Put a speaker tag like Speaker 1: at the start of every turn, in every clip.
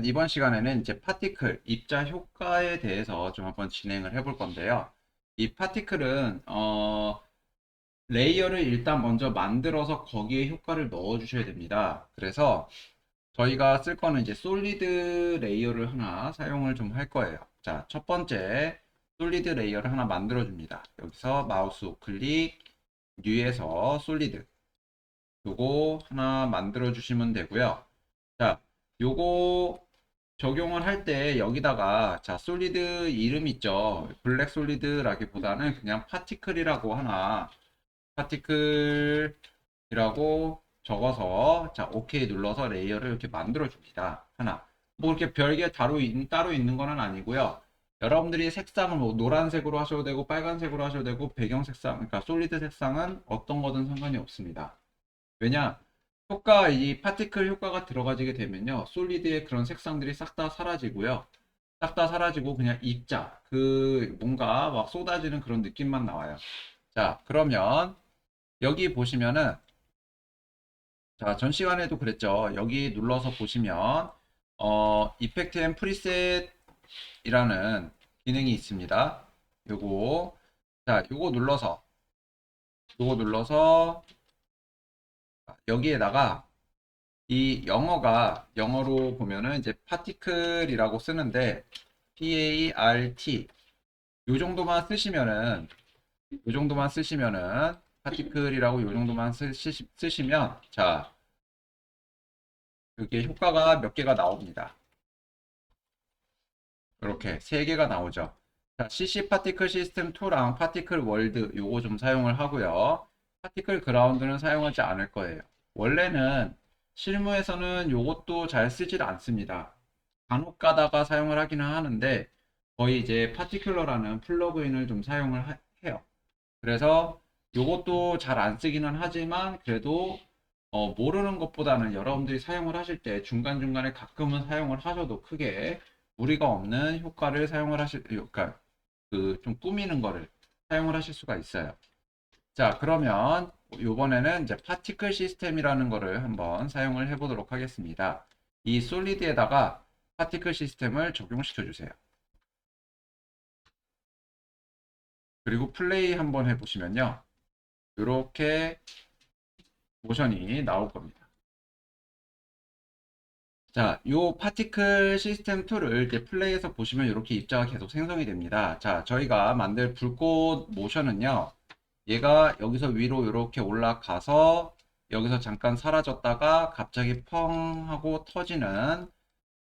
Speaker 1: 이번 시간에는 이제 파티클, 입자 효과에 대해서 좀 한번 진행을 해볼 건데요. 이 파티클은, 레이어를 일단 먼저 만들어서 거기에 효과를 넣어 주셔야 됩니다. 그래서 저희가 쓸 거는 이제 솔리드 레이어를 하나 사용을 좀 할 거예요. 자, 첫 번째, 솔리드 레이어를 하나 만들어 줍니다. 여기서 마우스 우클릭, 뉴에서 솔리드. 요거 하나 만들어 주시면 되고요. 자, 요거 적용을 할 때 여기다가 자 솔리드 이름 있죠. 블랙 솔리드라기보다는 그냥 파티클이라고 하나 파티클이라고 적어서 자 오케이 눌러서 레이어를 이렇게 만들어 줍니다. 하나 뭐 이렇게 별개 따로 있는 거는 아니고요. 여러분들이 색상을 뭐 노란색으로 하셔도 되고 빨간색으로 하셔도 되고 배경 색상 그러니까 솔리드 색상은 어떤 거든 상관이 없습니다. 왜냐 효과, 이 파티클 효과가 들어가지게 되면요. 솔리드의 그런 색상들이 싹 다 사라지고요. 싹 다 사라지고 그냥 입자, 뭔가 막 쏟아지는 그런 느낌만 나와요. 자, 그러면 여기 보시면은, 자, 전 시간에도 그랬죠. 여기 눌러서 보시면, 이펙트 앤 프리셋이라는 기능이 있습니다. 요거, 자, 요거 눌러서, 여기에다가 이 영어로 보면은 이제 파티클이라고 쓰는데 PART 요 정도만 쓰시면은 파티클이라고 요 정도만 쓰시면 자 그게 효과가 몇 개가 나옵니다. 이렇게 세 개가 나오죠. 자, CC 파티클 시스템 2랑 파티클 월드 요거 좀 사용을 하고요. 파티클 그라운드는 사용하지 않을 거예요. 원래는 실무에서는 요것도 잘 쓰질 않습니다. 간혹 가다가 사용을 하기는 하는데 거의 이제 파티큘러라는 플러그인을 좀 해요. 그래서 요것도 잘 안 쓰기는 하지만 그래도 모르는 것보다는 여러분들이 사용을 하실 때 중간중간에 가끔은 사용을 하셔도 크게 무리가 없는 효과를 그러니까 그 좀 꾸미는 거를 사용을 하실 수가 있어요. 자, 그러면 이번에는 이제 파티클 시스템이라는 거를 한번 사용을 해 보도록 하겠습니다. 이 솔리드에다가 파티클 시스템을 적용시켜 주세요. 그리고 플레이 한번 해 보시면요. 이렇게 모션이 나올 겁니다. 자, 요 파티클 시스템 2를 이제 플레이해서 보시면 이렇게 입자가 계속 생성이 됩니다. 자, 저희가 만들 불꽃 모션은요. 얘가 여기서 위로 이렇게 올라가서 여기서 잠깐 사라졌다가 갑자기 펑 하고 터지는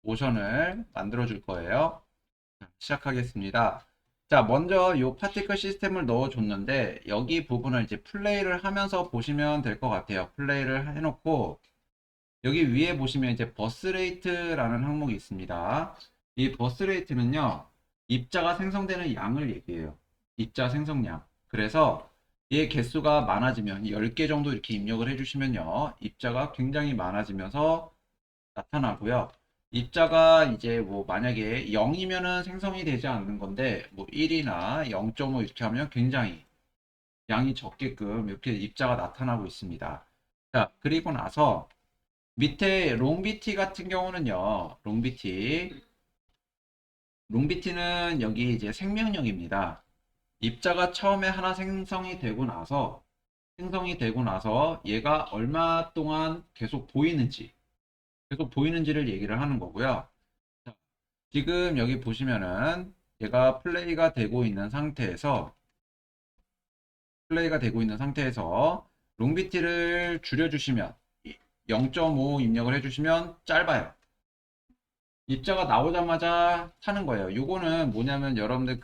Speaker 1: 모션을 만들어 줄 거예요. 자, 시작하겠습니다. 자, 먼저 이 파티클 시스템을 넣어 줬는데 여기 부분을 이제 플레이를 하면서 보시면 될 것 같아요. 플레이를 해놓고 여기 위에 보시면 이제 버스 레이트라는 항목이 있습니다. 이 버스 레이트는요, 입자가 생성되는 양을 얘기해요. 입자 생성량. 그래서 얘 개수가 많아지면 10개 정도 이렇게 입력을 해주시면요, 입자가 굉장히 많아지면서 나타나고요. 입자가 이제 뭐 만약에 0이면은 생성이 되지 않는 건데, 뭐 1이나 0.5 이렇게 하면 굉장히 양이 적게끔 이렇게 입자가 나타나고 있습니다. 자, 그리고 나서 밑에 롱비티 같은 경우는요. 롱비티는 여기 이제 생명력입니다. 입자가 처음에 하나 생성이 되고 나서 얘가 얼마 동안 계속 보이는지를 얘기를 하는 거고요. 자, 지금 여기 보시면은 얘가 플레이가 되고 있는 상태에서 롱비티를 줄여주시면 0.5 입력을 해주시면 짧아요. 입자가 나오자마자 타는 거예요. 요거는 뭐냐면 여러분들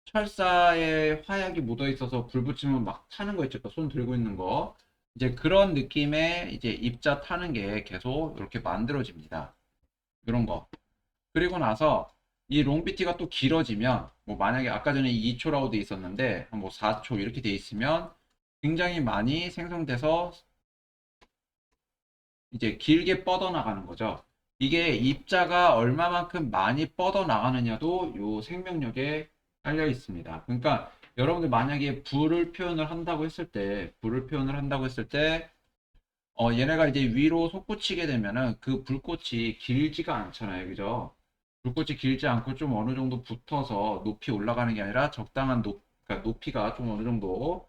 Speaker 1: 철사에 화약이 묻어 있어서 불 붙이면 막 타는 거 있죠. 손 들고 있는 거. 이제 그런 느낌의 이제 입자 타는 게 계속 이렇게 만들어집니다. 이런 거. 그리고 나서 이 롱비티가 또 길어지면 뭐 만약에 아까 전에 2초라고 돼 있었는데 뭐 4초 이렇게 돼 있으면 굉장히 많이 생성돼서 이제 길게 뻗어나가는 거죠. 이게 입자가 얼마만큼 많이 뻗어나가느냐도 요 생명력에 깔려 있습니다. 그러니까 여러분들 만약에 불을 표현을 한다고 했을 때 얘네가 이제 위로 솟구치게 되면은 그 불꽃이 길지가 않잖아요. 그죠? 불꽃이 길지 않고 좀 어느 정도 붙어서 높이 올라가는 게 아니라 적당한 그러니까 높이가 좀 어느 정도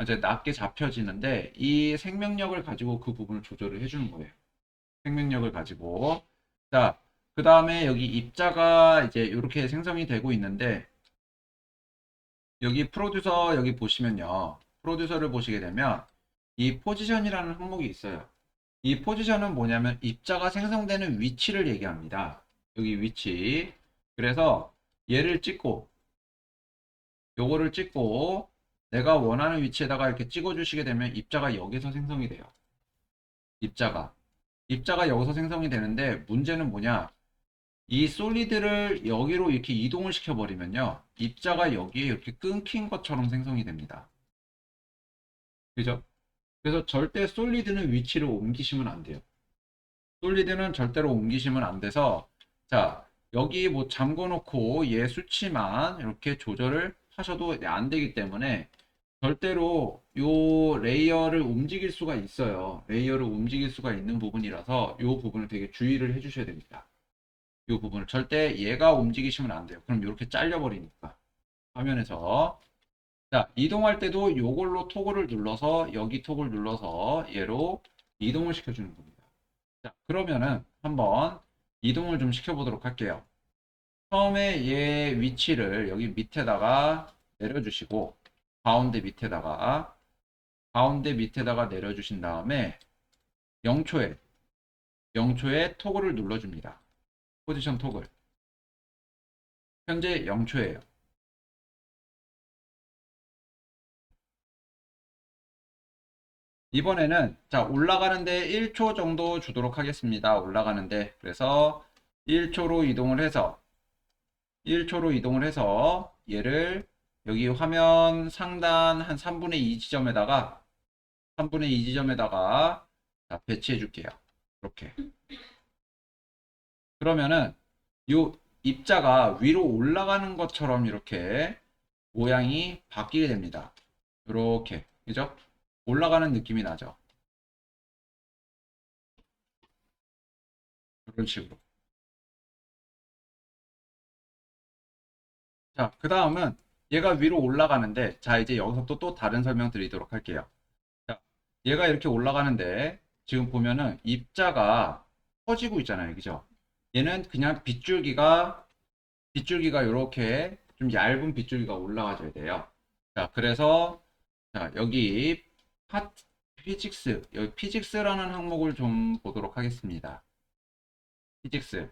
Speaker 1: 이제 낮게 잡혀지는데 이 생명력을 가지고 그 부분을 조절을 해주는 거예요. 생명력을 가지고. 자, 그 다음에 여기 입자가 이제 이렇게 생성이 되고 있는데 여기 프로듀서 여기 보시면요. 프로듀서를 보시게 되면 이 포지션이라는 항목이 있어요. 이 포지션은 뭐냐면 입자가 생성되는 위치를 얘기합니다. 여기 위치. 그래서 얘를 찍고 요거를 찍고 내가 원하는 위치에다가 이렇게 찍어 주시게 되면 입자가 여기서 생성이 돼요. 입자가 여기서 생성이 되는데 문제는 뭐냐? 이 솔리드를 여기로 이렇게 이동을 시켜 버리면요. 입자가 여기에 이렇게 끊긴 것처럼 생성이 됩니다. 그죠? 그래서 절대 솔리드는 위치를 옮기시면 안 돼요. 솔리드는 절대로 옮기시면 안 돼서 자 여기 뭐 잠궈 놓고 얘 수치만 이렇게 조절을 하셔도 안 되기 때문에 절대로 요 레이어를 움직일 수가 있어요. 레이어를 움직일 수가 있는 부분이라서 요 부분을 되게 주의를 해 주셔야 됩니다. 요 부분을 절대 얘가 움직이시면 안 돼요. 그럼 이렇게 잘려 버리니까 화면에서 자 이동할 때도 요걸로 토글을 눌러서 여기 토글 눌러서 얘로 이동을 시켜 주는 겁니다. 자, 그러면은 한번 이동을 좀 시켜보도록 할게요. 처음에 얘 위치를 여기 밑에다가 내려주시고, 가운데 밑에다가 내려주신 다음에 0초에 토글을 눌러줍니다. 포지션 토글. 현재 0초예요. 이번에는 자 올라가는데 1초 정도 주도록 하겠습니다. 올라가는데 그래서 1초로 이동을 해서 얘를 여기 화면 상단 한 3분의 2 지점에다가 자, 배치해 줄게요. 이렇게. 그러면은 요 입자가 위로 올라가는 것처럼 이렇게 모양이 바뀌게 됩니다. 이렇게. 그죠? 올라가는 느낌이 나죠. 이런 식으로. 자, 그 다음은 얘가 위로 올라가는데, 자, 이제 여기서 또 다른 설명 드리도록 할게요. 자, 얘가 이렇게 올라가는데, 지금 보면은 입자가 퍼지고 있잖아요. 그죠? 얘는 그냥 빗줄기가 이렇게 좀 얇은 빗줄기가 올라가줘야 돼요. 자, 그래서, 자, 여기 여기 피직스라는 항목을 좀 보도록 하겠습니다. 피직스.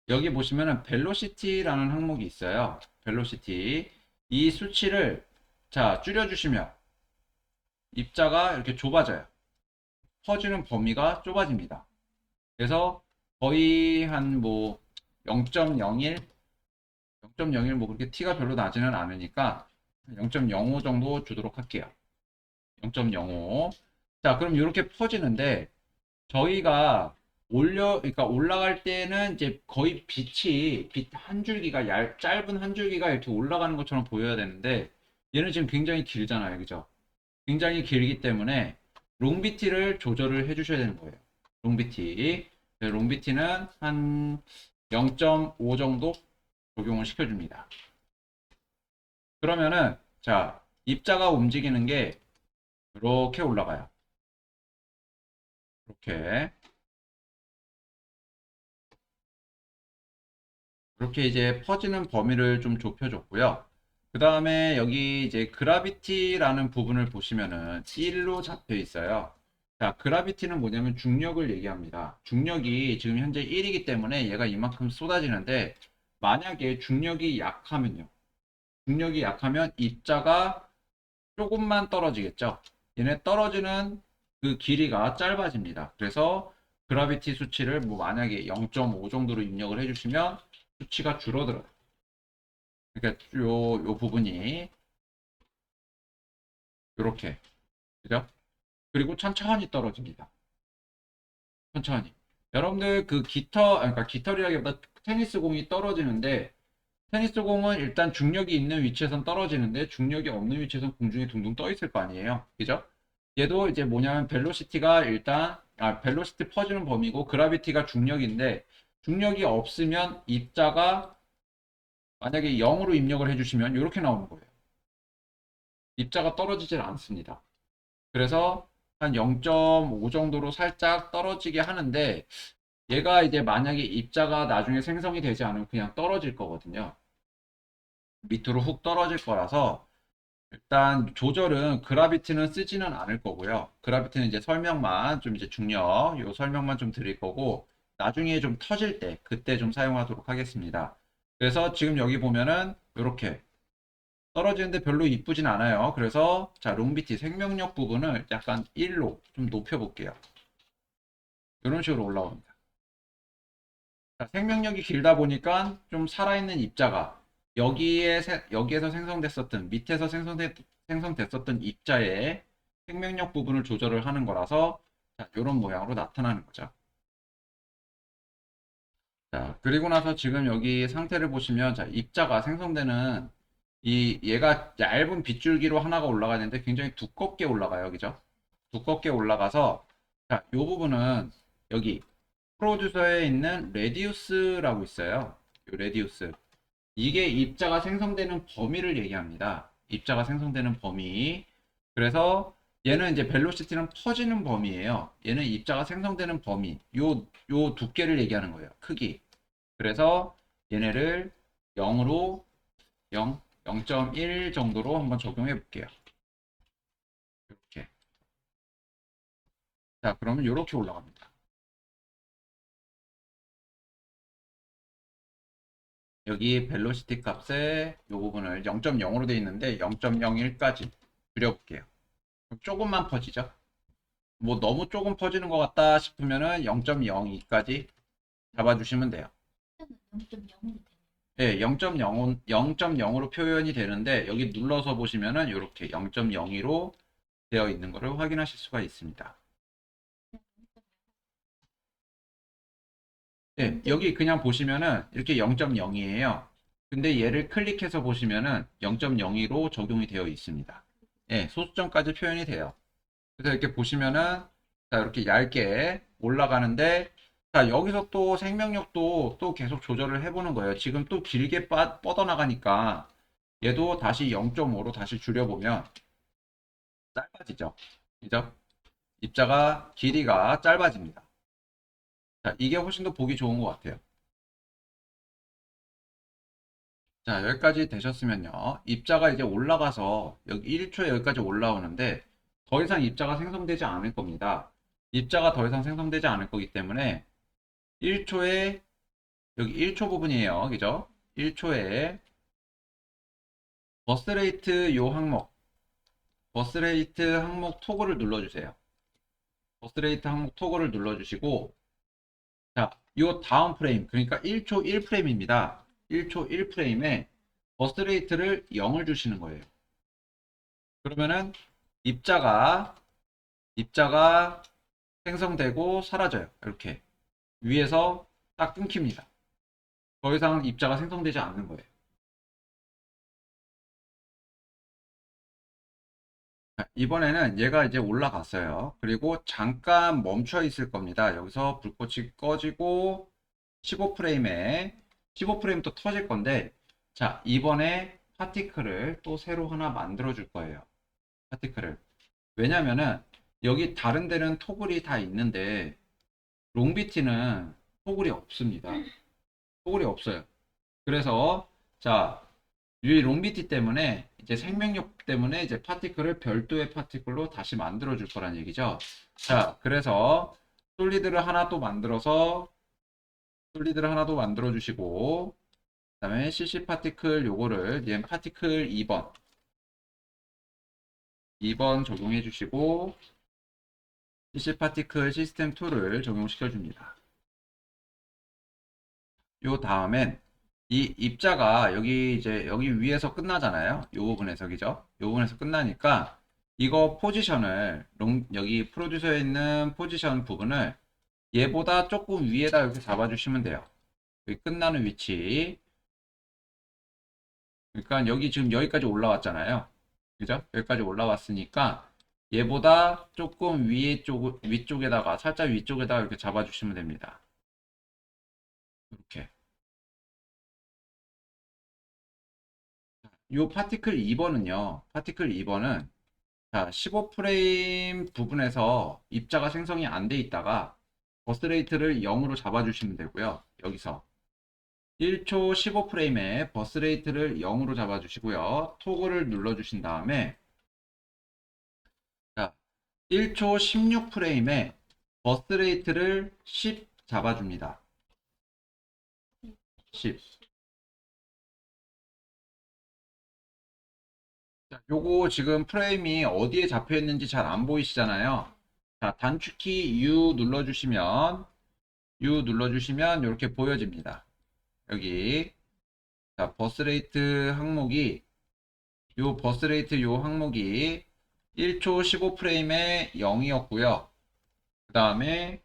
Speaker 1: 여기 보시면은 벨로시티라는 항목이 있어요. 벨로시티. 이 수치를 자, 줄여주시면 입자가 이렇게 좁아져요. 퍼지는 범위가 좁아집니다. 그래서 거의 한 뭐 0.01, 0.01 뭐 그렇게 T가 별로 나지는 않으니까 0.05 정도 주도록 할게요. 0.05. 자, 그럼 이렇게 퍼지는데 저희가 그러니까 올라갈 때는 이제 거의 빛 한 줄기가 짧은 한 줄기가 이렇게 올라가는 것처럼 보여야 되는데 얘는 지금 굉장히 길잖아요. 그죠? 굉장히 길기 때문에 롱비티를 조절을 해 주셔야 되는 거예요. 롱비티. 네, 롱비티는 한 0.5 정도 적용을 시켜줍니다. 그러면은, 자, 입자가 움직이는 게 이렇게 올라가요. 이렇게. 이렇게 이제 퍼지는 범위를 좀 좁혀줬고요. 그 다음에 여기 이제 그라비티라는 부분을 보시면은 1로 잡혀 있어요. 자, 그라비티는 뭐냐면 중력을 얘기합니다. 중력이 지금 현재 1이기 때문에 얘가 이만큼 쏟아지는데 만약에 중력이 약하면 입자가 조금만 떨어지겠죠. 얘네 떨어지는 그 길이가 짧아집니다. 그래서 그라비티 수치를 뭐 만약에 0.5 정도로 입력을 해주시면 수치가 줄어들어요. 그러니까 요 부분이 이렇게 그죠? 그리고 천천히 떨어집니다. 천천히. 여러분들 그 그러니까 깃털이라기보다 테니스 공이 떨어지는데 테니스 공은 일단 중력이 있는 위치에선 떨어지는데 중력이 없는 위치에선 공중에 둥둥 떠 있을 거 아니에요. 그죠? 얘도 이제 뭐냐면 벨로시티가 일단 벨로시티 퍼지는 범위고 그라비티가 중력인데 중력이 없으면 입자가 만약에 0으로 입력을 해주시면 이렇게 나오는 거예요. 입자가 떨어지질 않습니다. 그래서 한 0.5 정도로 살짝 떨어지게 하는데 얘가 이제 만약에 입자가 나중에 생성이 되지 않으면 그냥 떨어질 거거든요. 밑으로 훅 떨어질 거라서 일단 조절은 그라비티는 쓰지는 않을 거고요. 그라비티는 이제 설명만 좀 이제 중력 요 설명만 좀 드릴 거고 나중에 좀 터질 때 그때 좀 사용하도록 하겠습니다. 그래서 지금 여기 보면은 이렇게 떨어지는데 별로 이쁘진 않아요. 그래서 자 롱비티 생명력 부분을 약간 1로 좀 높여 볼게요. 이런 식으로 올라옵니다. 자, 생명력이 길다 보니까 좀 살아있는 입자가 여기에서 생성됐었던 밑에서 생성됐었던 입자의 생명력 부분을 조절을 하는 거라서 자, 이런 모양으로 나타나는 거죠. 자, 그리고 나서 지금 여기 상태를 보시면 자, 입자가 생성되는 얘가 얇은 빗줄기로 하나가 올라가는데 굉장히 두껍게 올라가요. 그죠? 두껍게 올라가서 자, 이 부분은 여기 프로듀서에 있는 레디우스라고 있어요. 요 레디우스. 이게 입자가 생성되는 범위를 얘기합니다. 입자가 생성되는 범위. 그래서 얘는 이제 벨로시티는 퍼지는 범위예요. 얘는 입자가 생성되는 범위. 요 두께를 얘기하는 거예요. 크기. 그래서 얘네를 0으로 0.1 정도로 한번 적용해 볼게요. 이렇게. 자, 그러면 이렇게 올라갑니다. 여기 벨로시티 값에 이 부분을 0.0으로 되어 있는데 0.01까지 줄여볼게요. 조금만 퍼지죠. 뭐 너무 조금 퍼지는 것 같다 싶으면은 0.02까지 잡아주시면 돼요.
Speaker 2: 0.0으로
Speaker 1: 네, 0.0으로 표현이 되는데 여기 눌러서 보시면은 이렇게 0.02로 되어 있는 것을 확인하실 수가 있습니다. 네, 여기 그냥 보시면은 이렇게 0.0이에요. 근데 얘를 클릭해서 보시면은 0.02로 적용이 되어 있습니다. 네, 소수점까지 표현이 돼요. 그래서 이렇게 보시면은 자, 이렇게 얇게 올라가는데 자, 여기서 또 생명력도 또 계속 조절을 해보는 거예요. 지금 또 길게 뻗어나가니까 얘도 다시 0.5로 다시 줄여보면 짧아지죠. 그죠? 입자가 길이가 짧아집니다. 자, 이게 훨씬 더 보기 좋은 것 같아요. 자, 여기까지 되셨으면요. 입자가 이제 올라가서 여기 1초에 여기까지 올라오는데 더 이상 입자가 생성되지 않을 겁니다. 입자가 더 이상 생성되지 않을 거기 때문에 1초에 여기 1초 부분이에요. 그죠? 1초에 버스레이트 요 항목, 버스레이트 항목 토글을 눌러주세요. 버스레이트 항목 토글을 눌러주시고 자, 요 다음 프레임, 그러니까 1초 1프레임입니다. 1초 1프레임에 버스레이트를 0을 주시는 거예요. 그러면은 입자가 입자가 생성되고 사라져요. 이렇게 위에서 딱 끊깁니다. 더 이상 입자가 생성되지 않는 거예요. 자, 이번에는 얘가 이제 올라갔어요. 그리고 잠깐 멈춰 있을 겁니다. 여기서 불꽃이 꺼지고 15프레임에 또 터질 건데 자, 이번에 파티클을 또 새로 하나 만들어 줄 거예요. 파티클을. 왜냐면은 여기 다른 데는 토글이 다 있는데 롱비티는 토글이 없습니다. 토글이 없어요. 그래서 자, 이 롱비티 때문에 이제 생명력 때문에 이제 파티클을 별도의 파티클로 다시 만들어 줄 거란 얘기죠. 자, 그래서 솔리드를 하나 또 만들어서 솔리드를 하나 또 만들어 주시고 그다음에 CC 파티클 요거를 얘 파티클 2번 적용해 주시고 CC 파티클 시스템 2를 적용시켜 줍니다. 요 다음엔 이 입자가 여기 이제 여기 위에서 끝나잖아요. 요 부분에서 그죠? 요 부분에서 끝나니까 이거 포지션을 여기 프로듀서에 있는 포지션 부분을 얘보다 조금 위에다 이렇게 잡아주시면 돼요. 여기 끝나는 위치. 그러니까 여기 지금 여기까지 올라왔잖아요. 그죠? 여기까지 올라왔으니까 얘보다 조금 위쪽에다가 살짝 위쪽에다가 이렇게 잡아주시면 됩니다. 이렇게. 요 파티클 2번은요. 파티클 2번은 자, 15프레임 부분에서 입자가 생성이 안 돼 있다가 버스레이트를 0으로 잡아주시면 되고요. 여기서 1초 15프레임에 버스레이트를 0으로 잡아주시고요. 토글을 눌러주신 다음에 자, 1초 16프레임에 버스레이트를 10 잡아줍니다. 10. 자, 요거 지금 프레임이 어디에 잡혀 있는지 잘 안 보이시잖아요. 자, 단축키 U 눌러주시면 이렇게 보여집니다. 여기 자, 버스레이트 항목이 요 항목이 1초 15프레임에 0이었고요. 그 다음에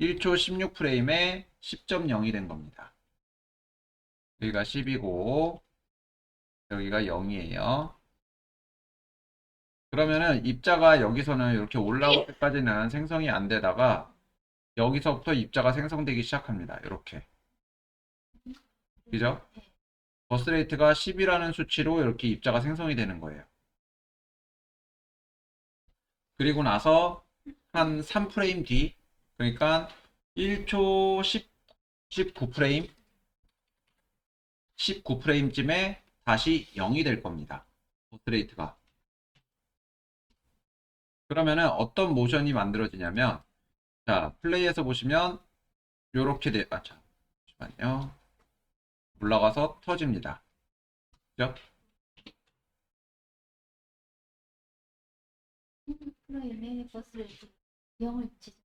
Speaker 1: 1초 16프레임에 10.0이 된 겁니다. 여기가 10이고 여기가 0이에요. 그러면은 입자가 여기서는 이렇게 올라올 때까지는 생성이 안 되다가 여기서부터 입자가 생성되기 시작합니다. 이렇게. 그죠? 버스레이트가 10이라는 수치로 이렇게 입자가 생성이 되는 거예요. 그리고 나서 한 3프레임 뒤, 그러니까 1초 19프레임, 19프레임쯤에 다시 0이 될 겁니다. 버스레이트가. 그러면은 어떤 모션이 만들어지냐면, 자, 플레이에서 보시면, 요렇게 잠시만요. 올라가서 터집니다. 그죠?
Speaker 2: 프로그램의 버스를 0을 지정.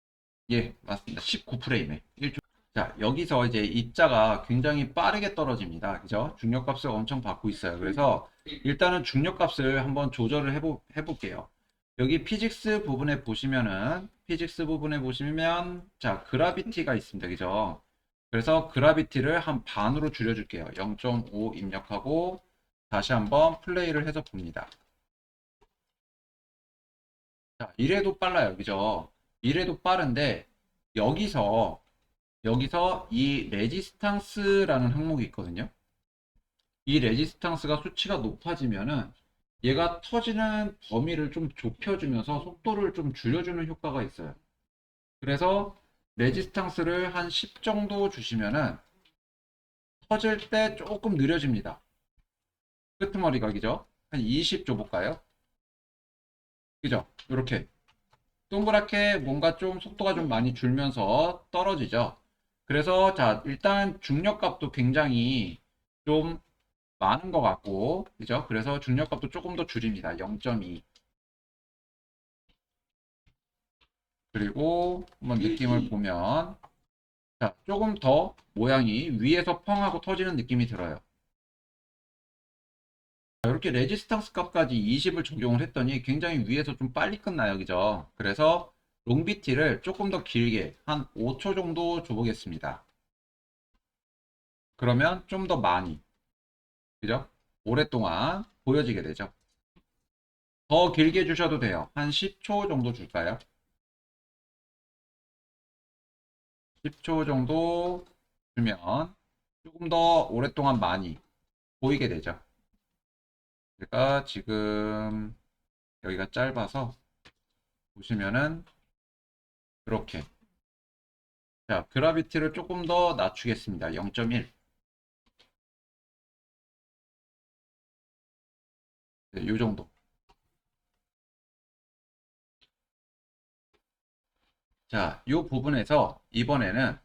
Speaker 1: 예, 맞습니다. 19프레임에. 1초. 자, 여기서 이제 입자가 굉장히 빠르게 떨어집니다. 그죠? 중력값을 엄청 받고 있어요. 그래서 일단은 중력값을 한번 조절을 해볼게요. 여기 피직스 부분에 보시면, 자, 그라비티가 있습니다. 그죠? 그래서 그라비티를 한 반으로 줄여줄게요. 0.5 입력하고 다시 한번 플레이를 해서 봅니다. 자, 이래도 빨라요. 그죠? 이래도 빠른데, 여기서 이 레지스탕스라는 항목이 있거든요. 이 레지스탕스가 수치가 높아지면은 얘가 터지는 범위를 좀 좁혀주면서 속도를 좀 줄여주는 효과가 있어요. 그래서 레지스탕스를 한 10 정도 주시면은 터질 때 조금 느려집니다. 끄트머리가 그죠? 한 20 줘볼까요? 그죠? 이렇게 동그랗게 뭔가 좀 속도가 좀 많이 줄면서 떨어지죠. 그래서 자, 일단 중력값도 굉장히 좀 많은 것 같고, 그죠? 그래서 중력값도 조금 더 줄입니다. 0.2. 그리고 한번 느낌을 보면, 자, 조금 더 모양이 위에서 펑 하고 터지는 느낌이 들어요. 자, 이렇게 레지스탕스 값까지 20을 적용을 했더니 굉장히 위에서 좀 빨리 끝나요. 그죠? 그래서 롱비티를 조금 더 길게 한 5초 정도 줘보겠습니다. 그러면 좀 더 많이, 그죠? 오랫동안 보여지게 되죠. 더 길게 주셔도 돼요. 한 10초 정도 줄까요? 10초 정도 주면 조금 더 오랫동안 많이 보이게 되죠. 제가 지금 여기가 짧아서 보시면은 이렇게. 자, 그라비티를 조금 더 낮추겠습니다. 0.1. 네, 이 정도. 자, 이 부분에서 이번에는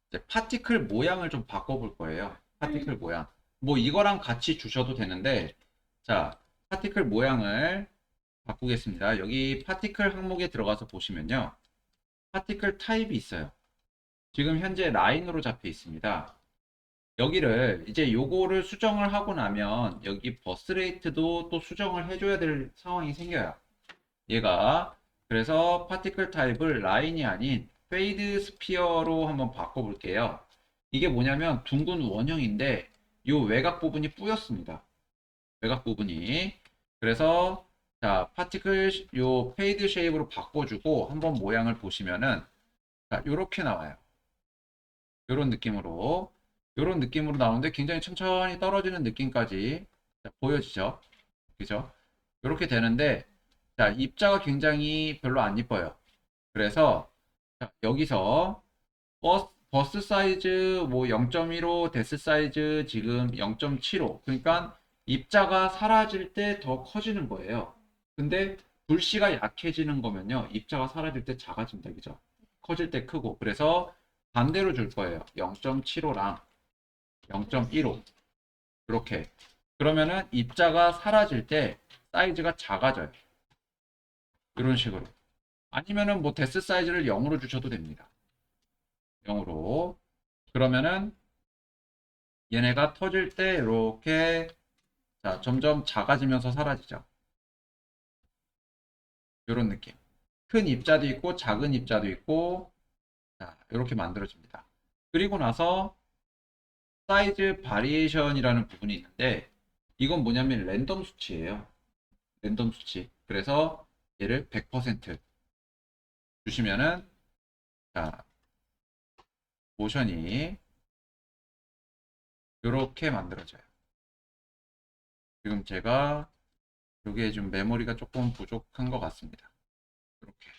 Speaker 1: 이제 파티클 모양을 좀 바꿔볼 거예요. 파티클 모양. 뭐 이거랑 같이 주셔도 되는데, 자, 파티클 모양을 바꾸겠습니다. 여기 파티클 항목에 들어가서 보시면요. 파티클 타입이 있어요. 지금 현재 라인으로 잡혀 있습니다. 여기를 이제 요거를 수정을 하고 나면 여기 버스레이트도 또 수정을 해줘야 될 상황이 생겨요. 얘가 그래서 파티클 타입을 라인이 아닌 페이드 스피어로 한번 바꿔볼게요. 이게 뭐냐면 둥근 원형인데 요 외곽 부분이 뿌였습니다. 외곽 부분이. 그래서 자, 파티클 요 페이드 쉐입으로 바꿔주고 한번 모양을 보시면은 자, 요렇게 나와요. 요런 느낌으로 나오는데 굉장히 천천히 떨어지는 느낌까지 자, 보여지죠? 그죠? 요렇게 되는데 자, 입자가 굉장히 별로 안 이뻐요. 그래서 자, 여기서 버스 사이즈 뭐 0.15, 데스 사이즈 지금 0.75. 그러니까 입자가 사라질 때 더 커지는 거예요. 근데 불씨가 약해지는 거면요. 입자가 사라질 때 작아집니다. 그죠? 커질 때 크고. 그래서 반대로 줄 거예요. 0.75랑 0.15. 이렇게. 그러면은 입자가 사라질 때 사이즈가 작아져요. 이런 식으로. 아니면은 뭐 데스 사이즈를 0으로 주셔도 됩니다. 0으로. 그러면은 얘네가 터질 때 이렇게 자, 점점 작아지면서 사라지죠. 이런 느낌. 큰 입자도 있고 작은 입자도 있고 자, 이렇게 만들어집니다. 그리고 나서 사이즈 바리에이션이라는 부분이 있는데 이건 뭐냐면 랜덤 수치예요. 랜덤 수치. 그래서 얘를 100% 주시면은 자, 모션이 이렇게 만들어져요. 지금 제가 여기에 좀 메모리가 조금 부족한 것 같습니다. 이렇게.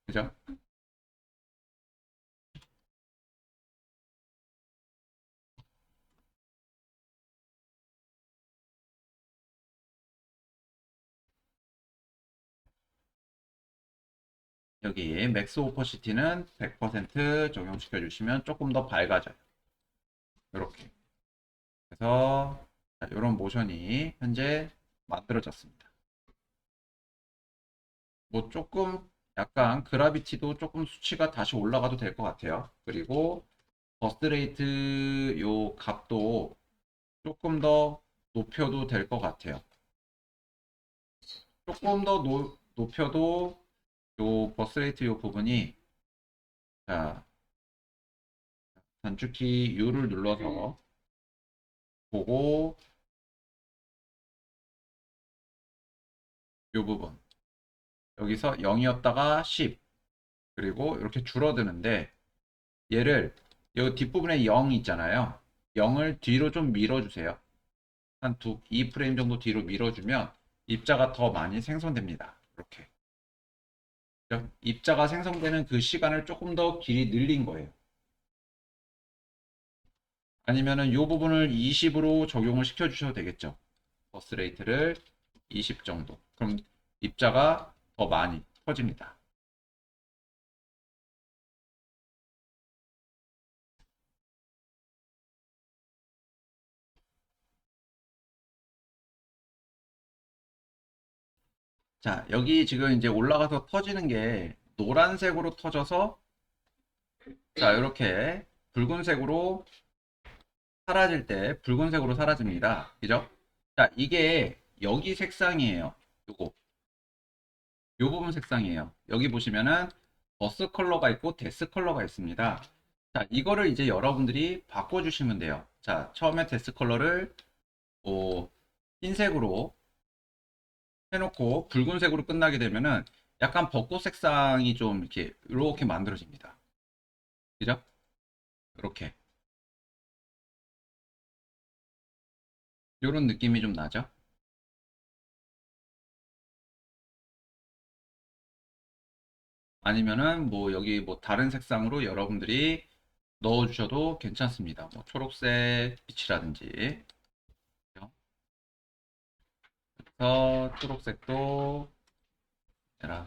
Speaker 1: 그죠? 여기 맥스 오퍼시티는 100% 적용시켜 주시면 조금 더 밝아져요. 이렇게. 그래서 이런 모션이 현재 만들어졌습니다. 뭐 조금 약간 그라비티도 조금 수치가 다시 올라가도 될 것 같아요. 그리고 버스트 레이트 요 값도 조금 더 높여도 될 것 같아요. 조금 더 높여도 요 버스트 레이트 요 부분이 자 단축키 U를 눌러서 보고 요 부분 여기서 0이었다가 10 그리고 이렇게 줄어드는데 얘를 이 뒷부분에 0 있잖아요. 0을 뒤로 좀 밀어주세요. 한 2프레임 정도 뒤로 밀어주면 입자가 더 많이 생성됩니다. 이렇게. 입자가 생성되는 그 시간을 조금 더 길이 늘린 거예요. 아니면은 이 부분을 20으로 적용을 시켜 주셔도 되겠죠. 버스 레이트를 20 정도. 그럼 입자가 더 많이 퍼집니다. 자, 여기 지금 이제 올라가서 터지는 게 노란색으로 터져서 자, 이렇게 붉은색으로 사라질 때 붉은색으로 사라집니다. 그죠? 자, 이게 여기 색상이에요. 요거. 요 부분 색상이에요. 여기 보시면은 버스 컬러가 있고 데스 컬러가 있습니다. 자, 이거를 이제 여러분들이 바꿔주시면 돼요. 자, 처음에 데스 컬러를 흰색으로 해놓고 붉은색으로 끝나게 되면은 약간 벚꽃 색상이 좀 이렇게 만들어집니다. 그죠? 이렇게. 이런 느낌이 좀 나죠? 아니면은 뭐 여기 뭐 다른 색상으로 여러분들이 넣어 주셔도 괜찮습니다. 뭐 초록색 빛이라든지. 그래서 초록색도 에라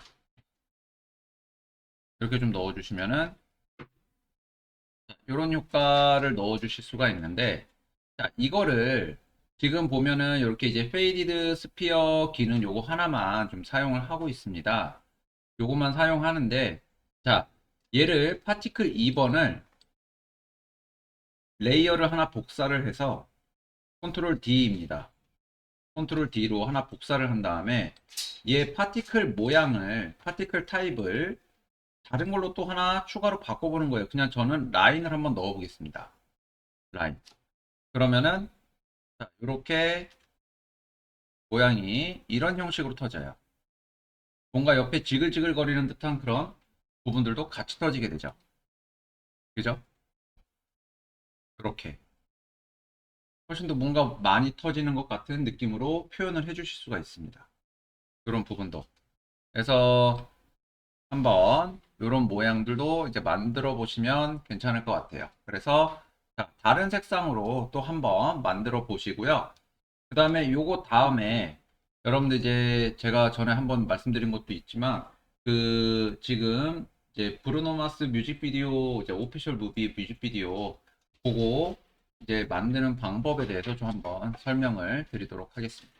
Speaker 1: 이렇게 좀 넣어 주시면은 이런 효과를 넣어 주실 수가 있는데 자, 이거를 지금 보면은 이렇게 이제 페이디드 스피어 기능 요거 하나만 좀 사용을 하고 있습니다. 요것만 사용하는데 자, 얘를 파티클 2번을 레이어를 하나 복사를 해서 컨트롤 D입니다. 컨트롤 D로 하나 복사를 한 다음에 얘 파티클 모양을 파티클 타입을 다른 걸로 또 하나 추가로 바꿔보는 거예요. 그냥 저는 라인을 한번 넣어 보겠습니다. 라인. 그러면은 이렇게 모양이 이런 형식으로 터져요. 뭔가 옆에 지글지글 거리는 듯한 그런 부분들도 같이 터지게 되죠. 그죠? 그렇게. 훨씬 더 뭔가 많이 터지는 것 같은 느낌으로 표현을 해 주실 수가 있습니다. 이런 부분도. 그래서 한번 이런 모양들도 이제 만들어 보시면 괜찮을 것 같아요. 그래서 자, 다른 색상으로 또 한번 만들어 보시고요. 그 다음에 요거 다음에 여러분들 이제 제가 전에 한번 말씀드린 것도 있지만 그 지금 이제 브루노 마스 뮤직비디오 이제 오피셜 무비 뮤직비디오 보고 이제 만드는 방법에 대해서 좀 한번 설명을 드리도록 하겠습니다.